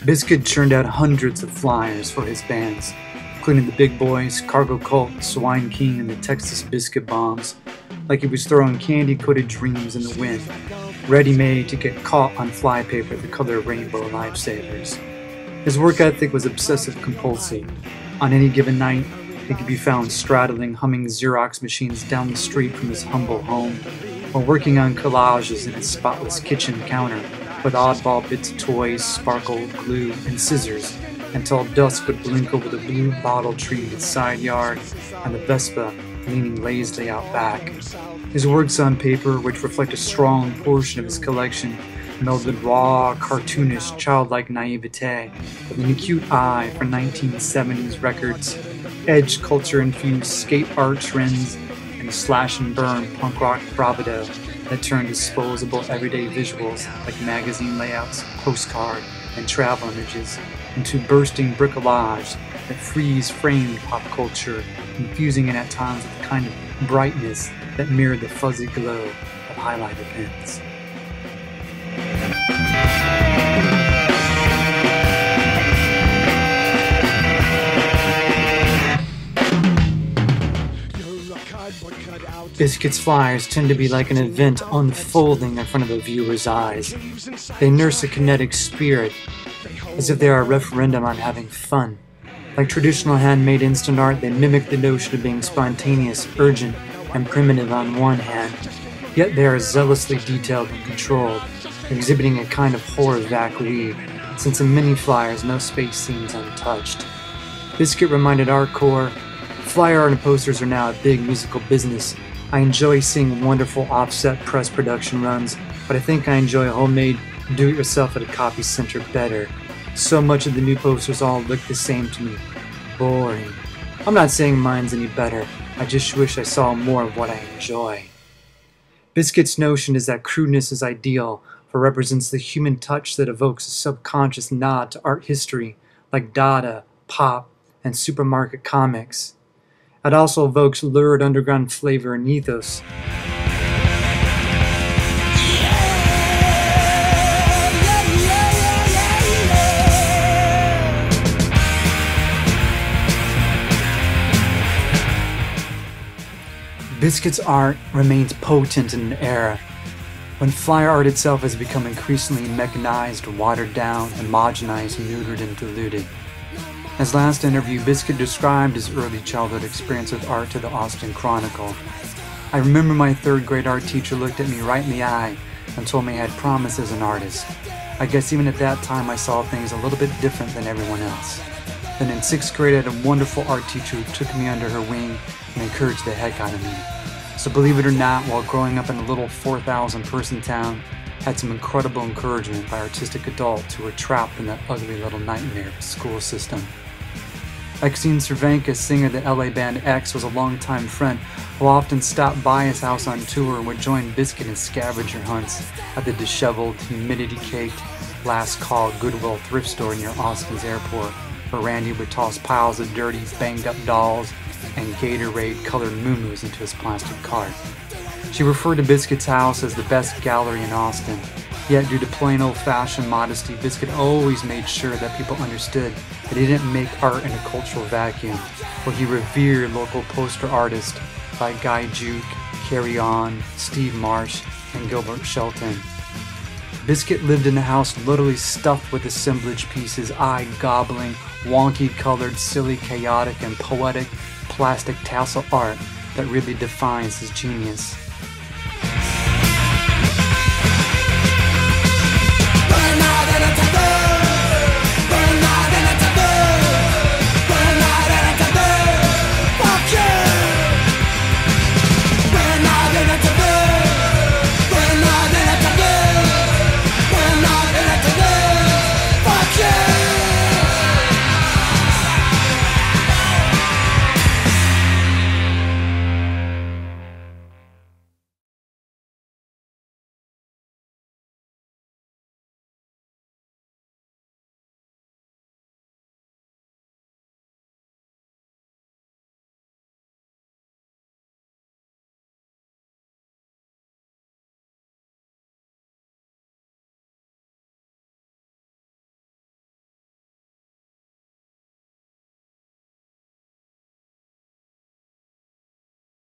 Biscuit churned out hundreds of flyers for his bands, including the Big Boys, Cargo Cult, Swine King, and the Texas Biscuit Bombs, like he was throwing candy-coated dreams in the wind, ready-made to get caught on flypaper the color of rainbow lifesavers. His work ethic was obsessive-compulsive. On any given night, he could be found straddling humming Xerox machines down the street from his humble home, or working on collages in his spotless kitchen counter with oddball bits of toys, sparkle, glue, and scissors, until dusk would blink over the blue bottle tree in his side yard and the Vespa leaning lazily out back. His works on paper, which reflect a strong portion of his collection, melded raw, cartoonish, childlike naivete with an acute eye for 1970s records, edge culture-infused skate art trends, and slash-and-burn punk rock bravado that turned disposable everyday visuals like magazine layouts, postcard, and travel images into bursting bricolage that freeze-framed pop culture, infusing it at times with a kind of brightness that mirrored the fuzzy glow of highlighter pens. Biscuit's flyers tend to be like an event unfolding in front of a viewer's eyes. They nurse a kinetic spirit, as if they are a referendum on having fun. Like traditional handmade instant art, they mimic the notion of being spontaneous, urgent, and primitive on one hand, yet they are zealously detailed and controlled, exhibiting a kind of horror vacui, since in many flyers no space seems untouched. Biscuit reminded our core, flyer art and posters are now a big musical business. I enjoy seeing wonderful offset press production runs, but I think I enjoy homemade do-it-yourself at a copy center better. So much of the new posters all look the same to me. Boring. I'm not saying mine's any better, I just wish I saw more of what I enjoy. Biscuit's notion is that crudeness is ideal, for it represents the human touch that evokes a subconscious nod to art history, like Dada, pop, and supermarket comics. It also evokes lurid underground flavor and ethos. Biscuit's art remains potent in an era when flyer art itself has become increasingly mechanized, watered down, homogenized, neutered, and diluted. In his last interview, Biscuit described his early childhood experience with art to the Austin Chronicle. I remember my third grade art teacher looked at me right in the eye and told me I had promise as an artist. I guess even at that time I saw things a little bit different than everyone else. Then in 6th grade I had a wonderful art teacher who took me under her wing and encouraged the heck out of me. So believe it or not, while growing up in a little 4,000 person town, I had some incredible encouragement by artistic adults who were trapped in that ugly little nightmare of a school system. Exene Cervenka, singer of the LA band X, was a longtime friend who often stopped by his house on tour and would join Biscuit in scavenger hunts at the disheveled, humidity-caked Last Call Goodwill thrift store near Austin's airport, where Randy would toss piles of dirty, banged-up dolls and Gatorade-colored moo-moos into his plastic cart. She referred to Biscuit's house as the best gallery in Austin, yet due to plain old-fashioned modesty, Biscuit always made sure that people understood that he didn't make art in a cultural vacuum, where he revered local poster artists like Guy Juke, Carry On, Steve Marsh, and Gilbert Shelton. Biscuit lived in a house literally stuffed with assemblage pieces, eye-gobbling, wonky-colored, silly, chaotic, and poetic plastic tassel art that really defines his genius.